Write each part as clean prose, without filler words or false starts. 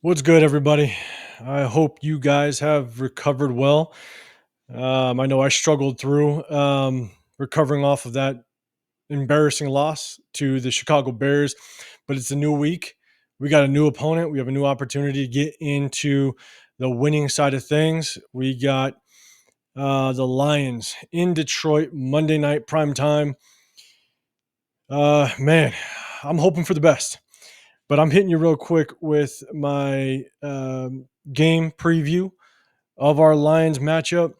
What's good, everybody? I hope you guys have recovered well. I know I struggled through recovering off of that embarrassing loss to the Chicago Bears, but it's a new week. We got a new opponent. We have a new opportunity to get into the winning side of things. We got the Lions in Detroit, Monday night prime time. Man, I'm hoping for the best. But I'm hitting you real quick with my game preview of our Lions matchup.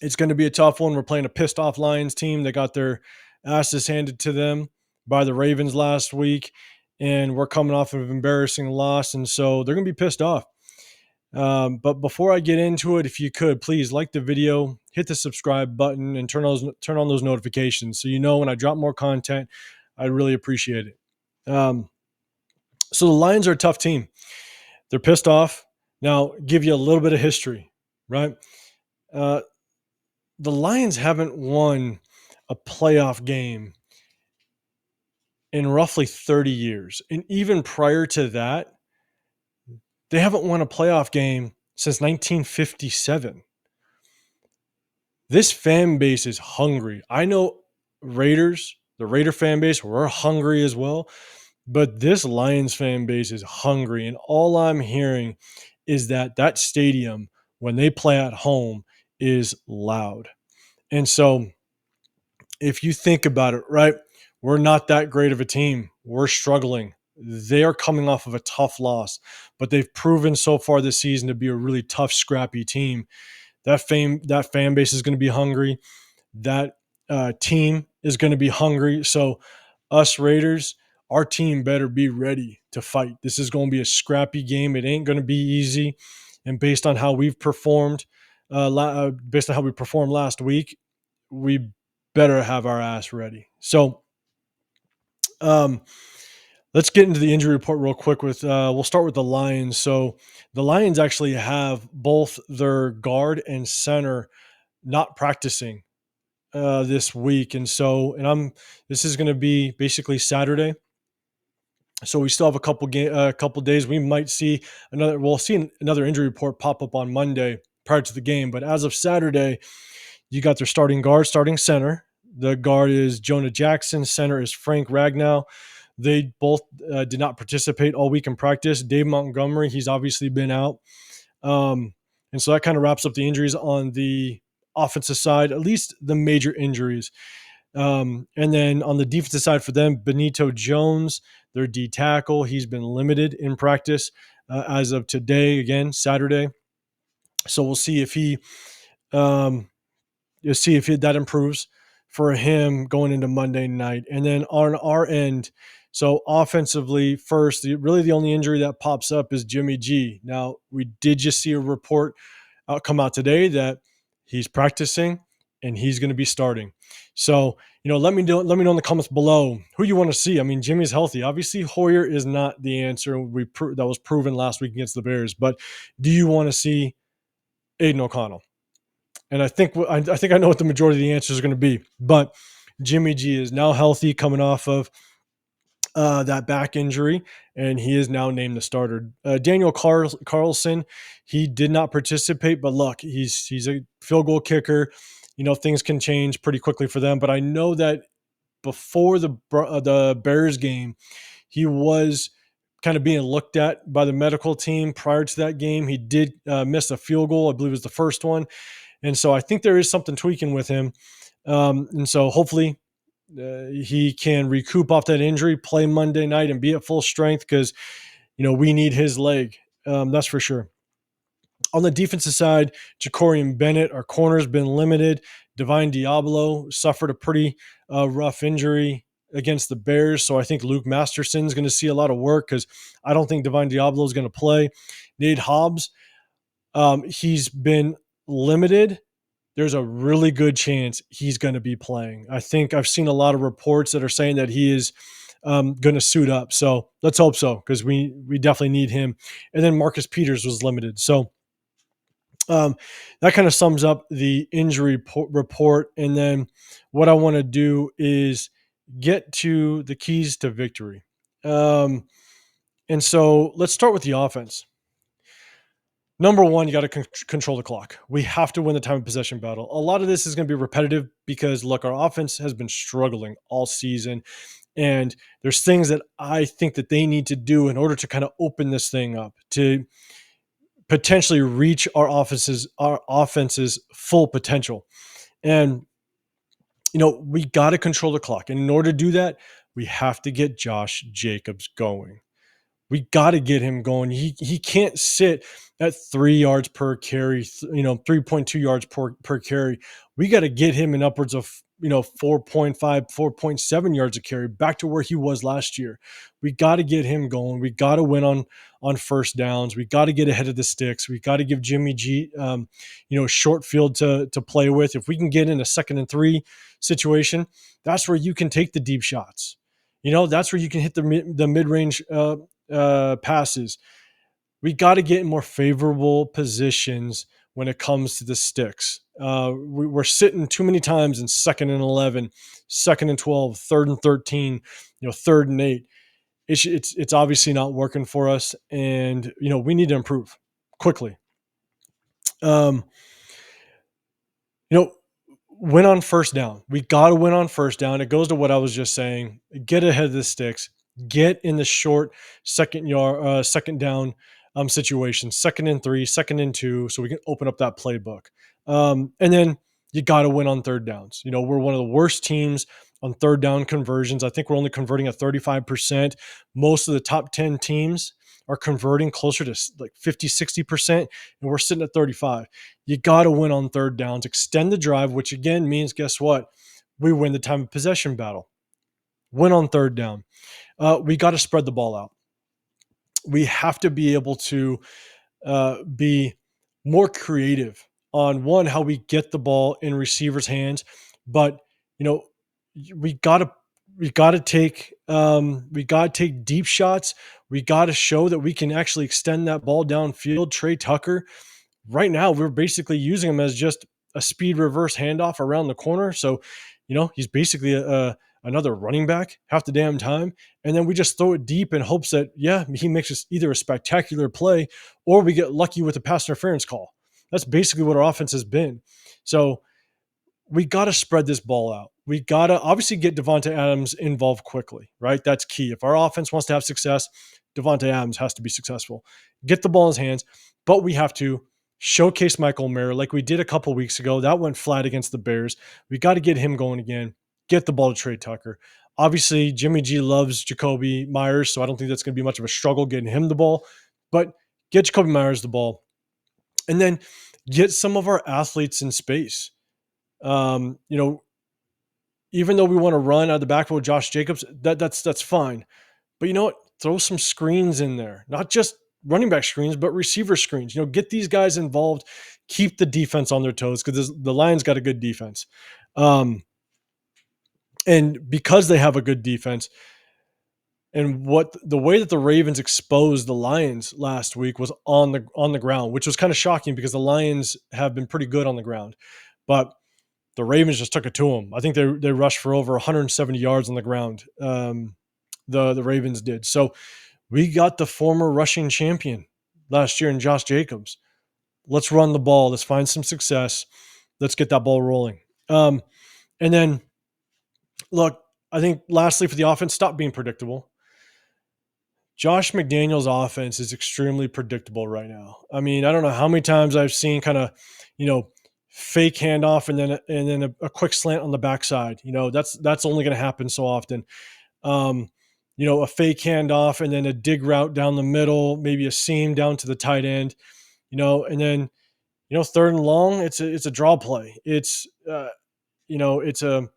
It's going to be a tough one. We're playing a pissed off Lions team that got their asses handed to them by the Ravens last week, and we're coming off of an embarrassing loss, and so they're going to be pissed off. But before I get into it, if you could please like the video, hit the subscribe button, and turn on those notifications so you know when I drop more content. I'd really appreciate it. So the Lions are a tough team. They're pissed off. Now, give you a little bit of history, right? Uh, the Lions haven't won a playoff game in roughly 30 years. And even prior to that, they haven't won a playoff game since 1957. This fan base is hungry. I know Raiders, the Raider fan base, we're hungry as well. But this Lions fan base is hungry. And all I'm hearing is that stadium, when they play at home, is loud. And so if you think about it, right, we're not that great of a team. We're struggling. They are coming off of a tough loss, but they've proven so far this season to be a really tough, scrappy team. That fan base is going to be hungry. That team is going to be hungry. So, us Raiders, our team better be ready to fight. This is going to be a scrappy game. It ain't going to be easy. And based on how we've performed, based on how we performed last week, we better have our ass ready. So, um, let's get into the injury report real quick. We'll start with the Lions. So, the Lions actually have both their guard and center not practicing this week, and so this is going to be basically Saturday. So we still have a couple days. We might see we'll see another injury report pop up on Monday prior to the game. But as of Saturday, you got their starting guard, starting center. The guard is Jonah Jackson. Center is Frank Ragnow. They both did not participate all week in practice. Dave Montgomery, he's obviously been out. And so that kind of wraps up the injuries on the offensive side, at least the major injuries. And then on the defensive side for them, Benito Jones, their D tackle, he's been limited in practice as of today, again, Saturday. So we'll see if um, that improves for him going into Monday night. And then on our end, so offensively, first, really the only injury that pops up is Jimmy G. Now, we did just see a report come out today that he's practicing and he's going to be starting. So, let me know in the comments below who you want to see. I mean, Jimmy's healthy. Obviously, Hoyer is not the answer. That was proven last week against the Bears. But do you want to see Aiden O'Connell? And I think I know what the majority of the answers are going to be. But Jimmy G is now healthy, coming off of that back injury, and he is now named the starter. Daniel Carlson, he did not participate, but look, he's a field goal kicker. Things can change pretty quickly for them. But I know that before the Bears game, he was kind of being looked at by the medical team. Prior to that game, he did miss a field goal. I believe it was the first one, and so I think there is something tweaking with him. And so hopefully he can recoup off that injury, play Monday night, and be at full strength because we need his leg. That's for sure. On the defensive side, Jacorian Bennett, our corner, has been limited. Divine Diablo suffered a pretty rough injury against the Bears, so I think Luke Masterson's going to see a lot of work because I don't think Divine Diablo is going to play. Nate Hobbs, he's been limited. There's a really good chance he's going to be playing. I think I've seen a lot of reports that are saying that he is going to suit up. So let's hope so because we definitely need him. And then Marcus Peters was limited. So that kind of sums up the injury report. And then what I want to do is get to the keys to victory. And so let's start with the offense. Number one, you got to control the clock. We have to win the time of possession battle. A lot of this is going to be repetitive because, look, our offense has been struggling all season. And there's things that I think that they need to do in order to kind of open this thing up to potentially reach our offense's full potential. And we got to control the clock. And in order to do that, we have to get Josh Jacobs going. We got to get him going. He can't sit at 3 yards per carry, 3.2 yards per carry. We got to get him in upwards of 4.5, 4.7 yards a carry, back to where he was last year. We got to get him going. We got to win on first downs. We got to get ahead of the sticks. We got to give Jimmy G short field to play with. If we can get in a 2nd and 3 situation, that's where you can take the deep shots. That's where you can hit the mid-range passes. We got to get in more favorable positions when it comes to the sticks. We're sitting too many times in 2nd and 11, 2nd and 12, 3rd and 13, 3rd and 8. It's obviously not working for us, and we need to improve quickly. Um, you know, Win on first down. We got to win on first down. It goes to what I was just saying. Get ahead of the sticks. Get in the short second down situation, 2nd and 3, 2nd and 2, so we can open up that playbook. And then you got to win on third downs. We're one of the worst teams on third down conversions. I think we're only converting at 35%. Most of the top 10 teams are converting closer to like 50, 60%, and we're sitting at 35. You got to win on third downs, extend the drive, which again means, guess what? We win the time of possession battle. Win on third down. We got to spread the ball out. We have to be able to be more creative on how we get the ball in receivers' hands, but we got to take deep shots. We got to show that we can actually extend that ball downfield. Trey Tucker, right now, we're basically using him as just a speed reverse handoff around the corner. So, he's basically another running back half the damn time. And then we just throw it deep in hopes that, he makes us either a spectacular play or we get lucky with a pass interference call. That's basically what our offense has been. So we got to spread this ball out. We got to obviously get Davante Adams involved quickly, right? That's key. If our offense wants to have success, Davante Adams has to be successful. Get the ball in his hands, but we have to showcase Michael Mayer like we did a couple weeks ago. That went flat against the Bears. We got to get him going again. Get the ball to Trey Tucker. Obviously, Jimmy G loves Jakobi Meyers, so I don't think that's going to be much of a struggle getting him the ball. But get Jakobi Meyers the ball. And then get some of our athletes in space. Even though we want to run out of the backfield with Josh Jacobs, that's fine. But you know what? Throw some screens in there, not just running back screens, but receiver screens. Get these guys involved, keep the defense on their toes because the Lions got a good defense. And because they have a good defense, and the way that the Ravens exposed the Lions last week was on the ground, which was kind of shocking because the Lions have been pretty good on the ground. But the Ravens just took it to them. I think they rushed for over 170 yards on the ground. The Ravens did. So we got the former rushing champion last year in Josh Jacobs. Let's run the ball. Let's find some success. Let's get that ball rolling. And then, look, I think lastly for the offense, stop being predictable. Josh McDaniels' offense is extremely predictable right now. I mean, I don't know how many times I've seen kind of, fake handoff and then a quick slant on the backside. That's only going to happen so often. A fake handoff and then a dig route down the middle, maybe a seam down to the tight end. And then 3rd and long, it's a draw play. It's it's a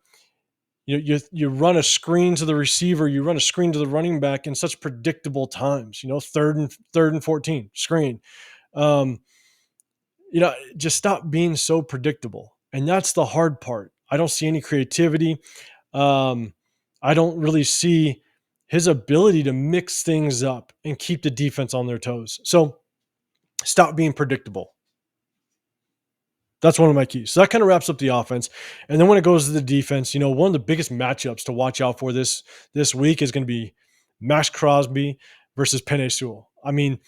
you run a screen to the receiver, you run a screen to the running back in such predictable times. 3rd and 14 screen. Just stop being so predictable. And that's the hard part. I don't see any creativity. I don't really see his ability to mix things up and keep the defense on their toes. So stop being predictable. That's one of my keys. So that kind of wraps up the offense. And then when it goes to the defense, one of the biggest matchups to watch out for this week is going to be Max Crosby versus Penei Sewell. I mean,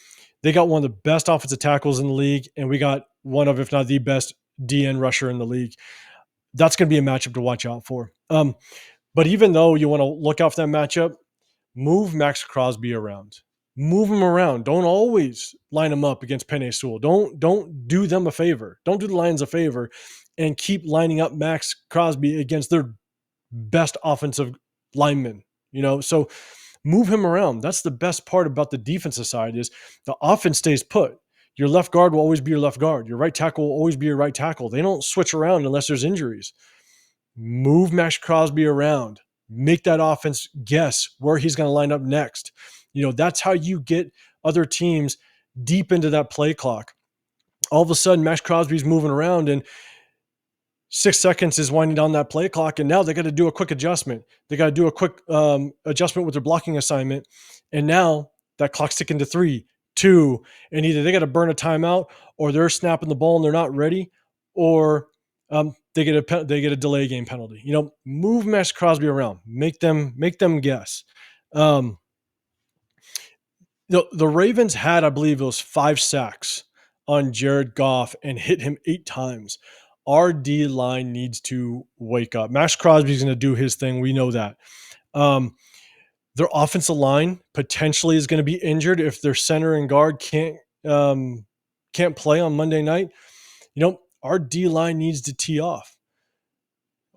they got one of the best offensive tackles in the league, and we got one of, if not the best, DN rusher in the league. That's going to be a matchup to watch out for. But even though you want to look out for that matchup, move Max Crosby around. Move him around. Don't always line him up against Penei Sewell. Don't do them a favor. Don't do the Lions a favor and keep lining up Max Crosby against their best offensive linemen. So move him around. That's the best part about the defensive side is the offense stays put. Your left guard will always be your left guard. Your right tackle will always be your right tackle. They don't switch around unless there's injuries. Move Max Crosby around. Make that offense guess where he's going to line up next. That's how you get other teams deep into that play clock. All of a sudden, Max Crosby's moving around and 6 seconds is winding down that play clock, and now they got to do a quick adjustment. They got to do a quick adjustment with their blocking assignment, and now that clock's ticking to 3, 2, and either they got to burn a timeout, or they're snapping the ball and they're not ready, or they get a delay game penalty. Move Max Crosby around, make them guess. The Ravens had, I believe, it was 5 sacks on Jared Goff and hit him 8 times. Our D line needs to wake up. Max Crosby is going to do his thing. We know that. Their offensive line potentially is going to be injured if their center and guard can't play on Monday night. Our D line needs to tee off.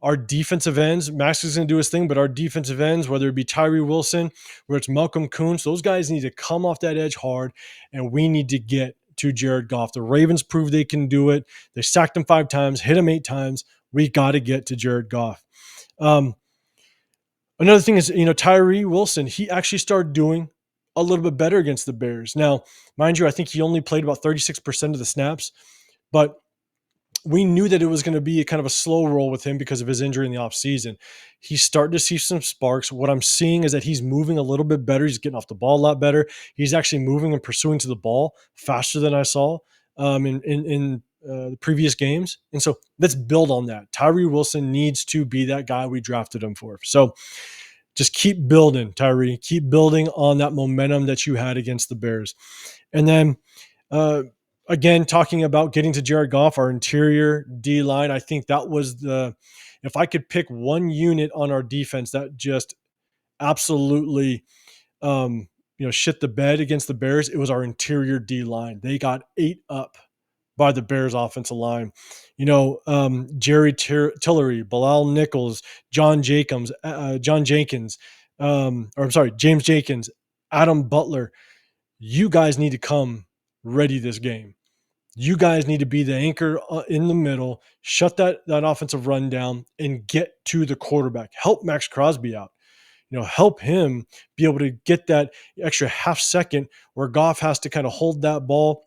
Our defensive ends, Max is going to do his thing, but our defensive ends, whether it be Tyree Wilson, whether it's Malcolm Koonce, those guys need to come off that edge hard, and we need to get to Jared Goff. The Ravens proved they can do it. They sacked him 5 times, hit him 8 times. We got to get to Jared Goff. Another thing is, Tyree Wilson, he actually started doing a little bit better against the Bears. Now, mind you, I think he only played about 36% of the snaps, but we knew that it was going to be kind of a slow roll with him because of his injury in the offseason. He's starting to see some sparks. What I'm seeing is that he's moving a little bit better. He's getting off the ball a lot better. He's actually moving and pursuing to the ball faster than I saw in the previous games. And so let's build on that. Tyree Wilson needs to be that guy we drafted him for. So just keep building, Tyree. Keep building on that momentum that you had against the Bears. And then again, talking about getting to Jared Goff, our interior D line, I think that was if I could pick one unit on our defense that just absolutely, shit the bed against the Bears, it was our interior D line. They got ate up by the Bears offensive line. Jerry Tillery, Bilal Nichols, James Jenkins, Adam Butler. You guys need to come ready this game. You guys need to be the anchor in the middle, shut that offensive run down, and get to the quarterback. Help Max Crosby out. Help him be able to get that extra half second where Goff has to kind of hold that ball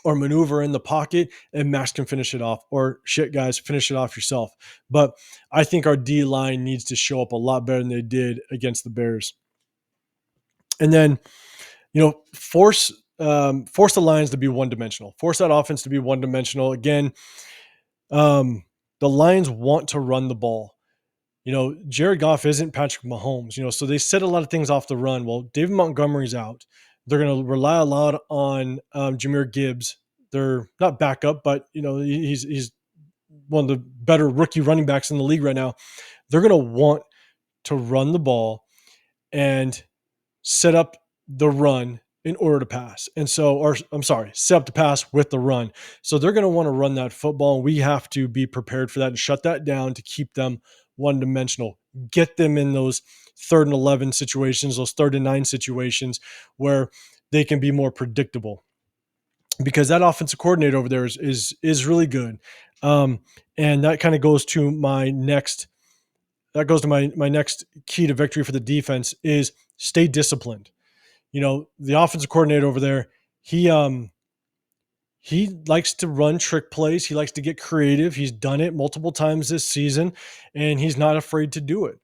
or maneuver in the pocket, and Max can finish it off. Or shit, guys, finish it off yourself. But I think our D line needs to show up a lot better than they did against the Bears. And then, force the Lions to be one-dimensional. Force that offense to be one-dimensional. Again, the Lions want to run the ball. Jared Goff isn't Patrick Mahomes, so they set a lot of things off the run. Well, David Montgomery's out. They're going to rely a lot on Jahmyr Gibbs. They're not backup, but, he's one of the better rookie running backs in the league right now. They're going to want to run the ball and set up the run in order to pass. And so, set up the pass with the run. So they're going to want to run that football, and we have to be prepared for that and shut that down to keep them one-dimensional. Get them in those 3rd and 11 situations, those 3rd and 9 situations where they can be more predictable. Because that offensive coordinator over there is really good. And that kind of goes to my next my next key to victory for the defense is stay disciplined. The offensive coordinator over there, he likes to run trick plays. He likes to get creative. He's done it multiple times this season, and he's not afraid to do it.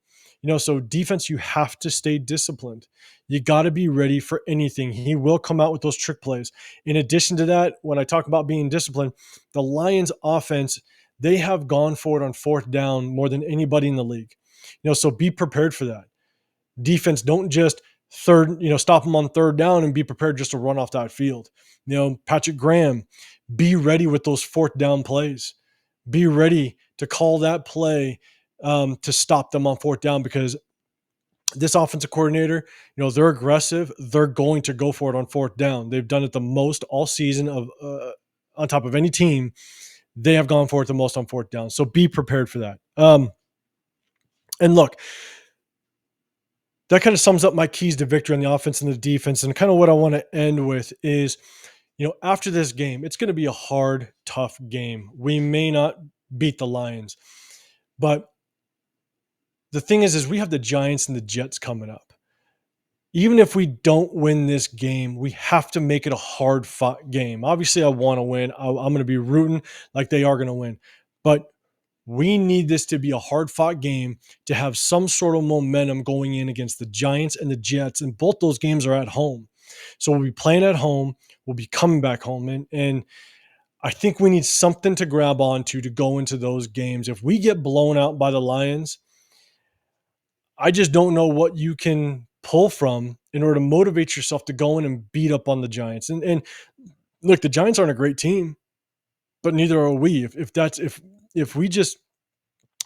So defense, you have to stay disciplined. You got to be ready for anything. He will come out with those trick plays. In addition to that, when I talk about being disciplined, the Lions offense, they have gone for it on 4th down more than anybody in the league. So be prepared for that. Defense, don't just stop them on third down and be prepared just to run off that field. Patrick Graham, be ready with those fourth down plays. Be ready to call that play to stop them on fourth down, because this offensive coordinator, they're aggressive. They're going to go for it on fourth down. They've done it the most all season on top of any team. They have gone for it the most on fourth down. So be prepared for that. And look, that kind of sums up my keys to victory on the offense and the defense. And kind of what I want to end with is, after this game, it's going to be a hard, tough game. We may not beat the Lions, but the thing is we have the Giants and the Jets coming up. Even if we don't win this game, we have to make it a hard fought game. Obviously, I want to win. I'm going to be rooting like they are going to win. But we need this to be a hard fought game to have some sort of momentum going in against the Giants and the Jets. And both those games are at home. So we'll be playing at home. We'll be coming back home. And I think we need something to grab onto to go into those games. If we get blown out by the Lions, I just don't know what you can pull from in order to motivate yourself to go in and beat up on the Giants. And look, the Giants aren't a great team, but neither are we. If we just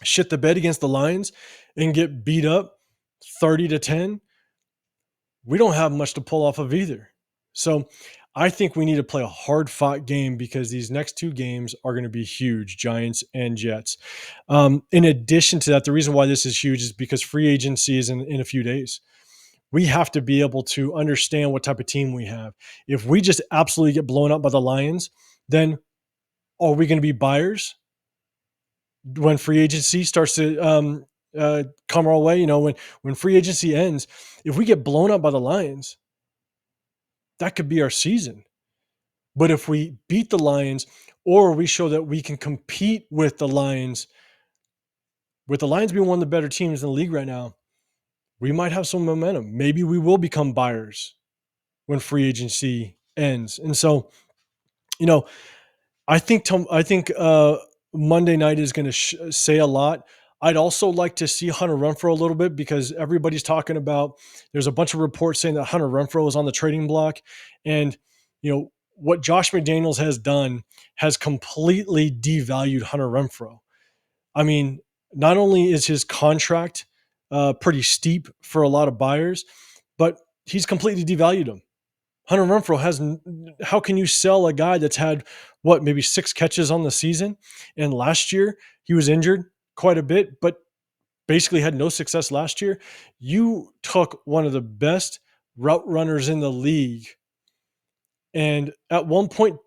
shit the bed against the Lions and get beat up 30-10, we don't have much to pull off of either. So I think we need to play a hard fought game, because these next two games are going to be huge, Giants and Jets. In addition to that, the reason why this is huge is because free agency is in a few days. We have to be able to understand what type of team we have. If we just absolutely get blown up by the Lions, then are we going to be buyers when free agency starts to come our way? When free agency ends, if we get blown up by the Lions, that could be our season. But if we beat the Lions, or we show that we can compete with the Lions being one of the better teams in the league right now, we might have some momentum. Maybe we will become buyers when free agency ends. And so, I think Monday night is going to say a lot. I'd also like to see Hunter Renfrow a little bit, because everybody's talking about, there's a bunch of reports saying that Hunter Renfrow is on the trading block. And, what Josh McDaniels has done has completely devalued Hunter Renfrow. I mean, not only is his contract pretty steep for a lot of buyers, but he's completely devalued him. Hunter Renfrow how can you sell a guy that's had maybe 6 catches on the season? And last year he was injured quite a bit, but basically had no success last year. You took one of the best route runners in the league, and at one point,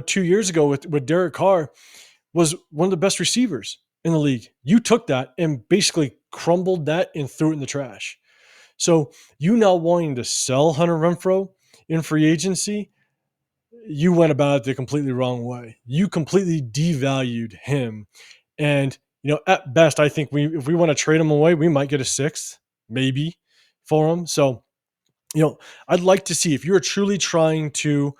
2 years ago with Derek Carr, was one of the best receivers in the league. You took that and basically crumbled that and threw it in the trash. So you now wanting to sell Hunter Renfrow in free agency, you went about it the completely wrong way. You completely devalued him. And, at best, I think if we want to trade him away, we might get a 6th, maybe, for him. So, I'd like to see, if you're truly trying to,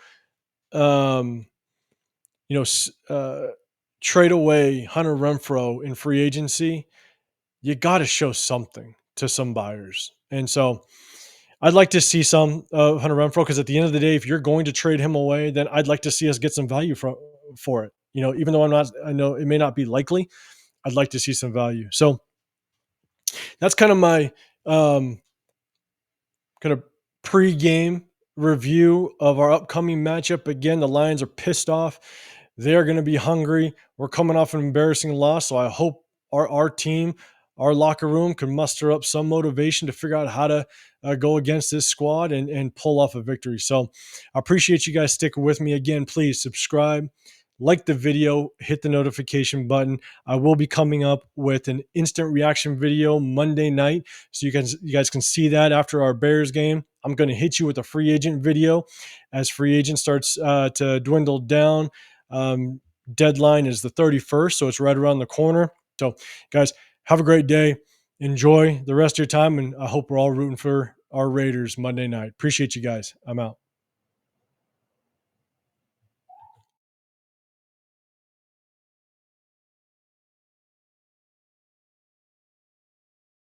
trade away Hunter Renfrow in free agency, you got to show something to some buyers. And so I'd like to see some of Hunter Renfrow, because at the end of the day, if you're going to trade him away, then I'd like to see us get some value for it. Even though I know it may not be likely, I'd like to see some value. So that's kind of my kind of pre-game review of our upcoming matchup. Again, the Lions are pissed off. They're going to be hungry. We're coming off an embarrassing loss, so I hope our team, our locker room, can muster up some motivation to figure out how to go against this squad and pull off a victory. So I appreciate you guys sticking with me. Again, please subscribe, like the video, hit the notification button. I will be coming up with an instant reaction video Monday night, so you guys can see that after our Bears game. I'm going to hit you with a free agent video as free agent starts to dwindle down. Deadline is the 31st, so it's right around the corner. So, guys, have a great day. Enjoy the rest of your time, and I hope we're all rooting for our Raiders Monday night. Appreciate you guys. I'm out.